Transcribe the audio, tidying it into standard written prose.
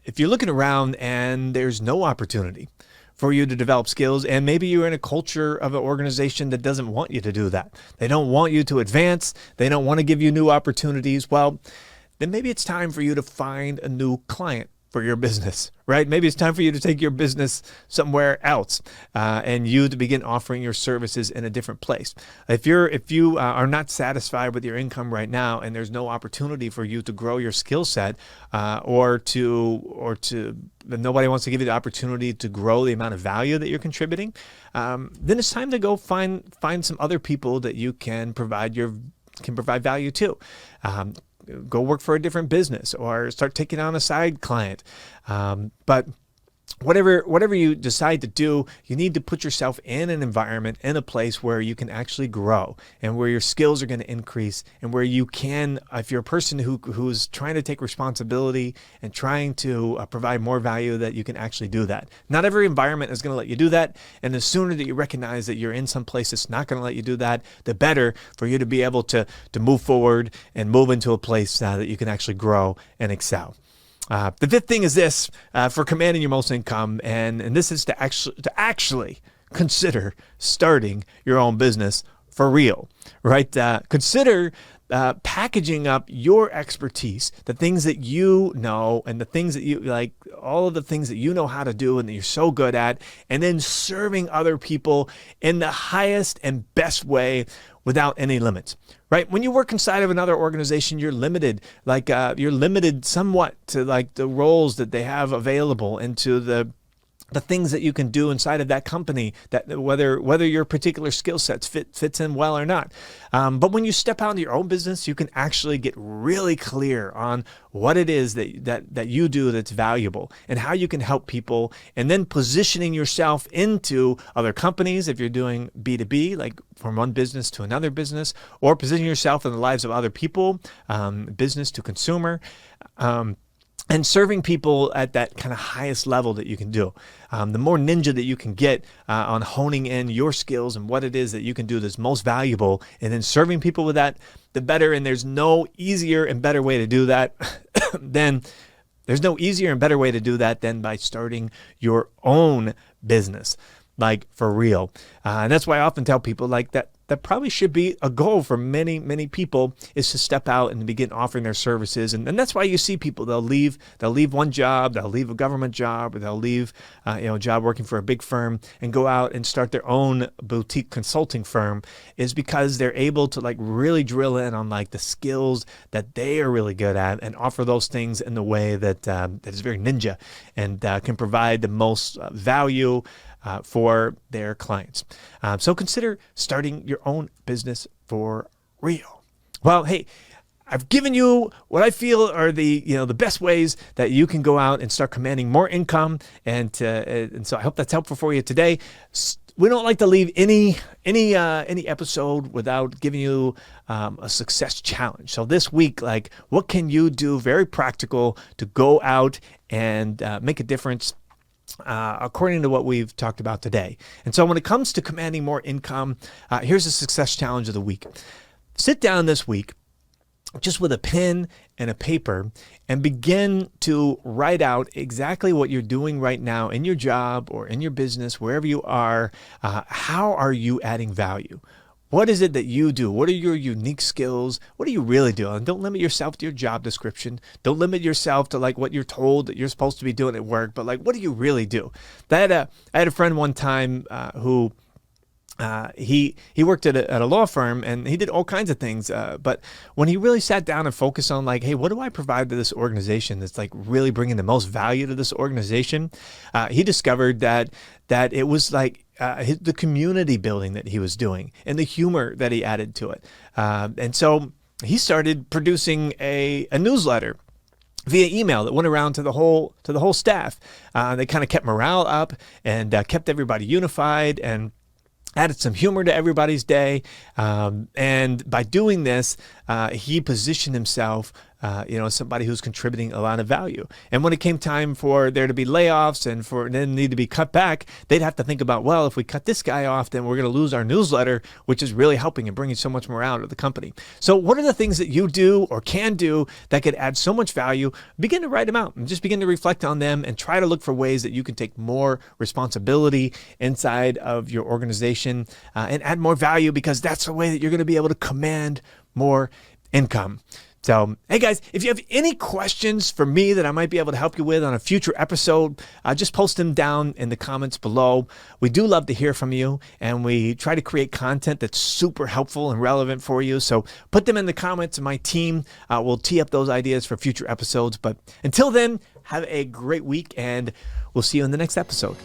if you're looking around and there's no opportunity for you to develop skills, and maybe you're in a culture of an organization that doesn't want you to do that. They don't want you to advance. They don't want to give you new opportunities. Well, then maybe it's time for you to find a new client for your business, right? Maybe it's time for you to take your business somewhere else and you to begin offering your services in a different place. If you are not satisfied with your income right now and there's no opportunity for you to grow your skill set or to nobody wants to give you the opportunity to grow the amount of value that you're contributing, then it's time to go find some other people that you can provide value to. Go work for a different business or start taking on a side client. But whatever you decide to do, you need to put yourself in an environment, in a place where you can actually grow and where your skills are going to increase and where you can, if you're a person who's trying to take responsibility and trying to provide more value, that you can actually do that. Not every environment is going to let you do that. And the sooner that you recognize that you're in some place that's not going to let you do that, the better for you to be able to move forward and move into a place that you can actually grow and excel. The fifth thing is this, for commanding your most income, and this is to actually consider starting your own business for real, right? Consider packaging up your expertise, the things that you know and the things that you like, all of the things that you know how to do and that you're so good at, and then serving other people in the highest and best way without any limits, right? When you work inside of another organization, you're limited, you're limited somewhat to like the roles that they have available and to the things that you can do inside of that company, that whether your particular skill sets fits in well or not. But when you step out into your own business, you can actually get really clear on what it is that you do that's valuable and how you can help people, and then positioning yourself into other companies if you're doing B2B, like from one business to another business, or positioning yourself in the lives of other people, business to consumer. And serving people at that kind of highest level that you can do. The more ninja that you can get on honing in your skills and what it is that you can do that's most valuable, and then serving people with that, the better. And there's no easier and better way to do that than by starting your own business, like for real. And that's why I often tell people like that probably should be a goal for many, many people, is to step out and begin offering their services. And that's why you see people, they'll leave one job, they'll leave a government job, or they'll leave a job working for a big firm and go out and start their own boutique consulting firm, is because they're able to like really drill in on like the skills that they are really good at and offer those things in the way that is very ninja and can provide the most value for their clients. So consider starting your own business for real. Well, hey, I've given you what I feel are the best ways that you can go out and start commanding more income, and so I hope that's helpful for you today. We don't like to leave any episode without giving you a success challenge. So this week, like, what can you do very practical to go out and make a difference according to what we've talked about today? And so when it comes to commanding more income, here's a success challenge of the week. Sit down this week just with a pen and a paper and begin to write out exactly what you're doing right now in your job or in your business, wherever you are. How are you adding value? What is it that you do? What are your unique skills? What do you really do? And don't limit yourself to your job description. Don't limit yourself to like what you're told that you're supposed to be doing at work, but like, what do you really do? I had a friend one time who he worked at a law firm, and he did all kinds of things. But when he really sat down and focused on like, hey, what do I provide to this organization that's like really bringing the most value to this organization? He discovered that it was like the community building that he was doing and the humor that he added to it. And so he started producing a newsletter via email that went around to the whole staff. They kind of kept morale up and kept everybody unified and added some humor to everybody's day. And by doing this, he positioned himself somebody who's contributing a lot of value. And when it came time for there to be layoffs and for them need to be cut back, they'd have to think about, well, if we cut this guy off, then we're going to lose our newsletter, which is really helping and bringing so much morale to the company. So what are the things that you do or can do that could add so much value? Begin to write them out and just begin to reflect on them and try to look for ways that you can take more responsibility inside of your organization and add more value, because that's the way that you're going to be able to command more income. So, hey guys, if you have any questions for me that I might be able to help you with on a future episode, just post them down in the comments below. We do love to hear from you, and we try to create content that's super helpful and relevant for you. So put them in the comments, and my team will tee up those ideas for future episodes. But until then, have a great week, and we'll see you in the next episode.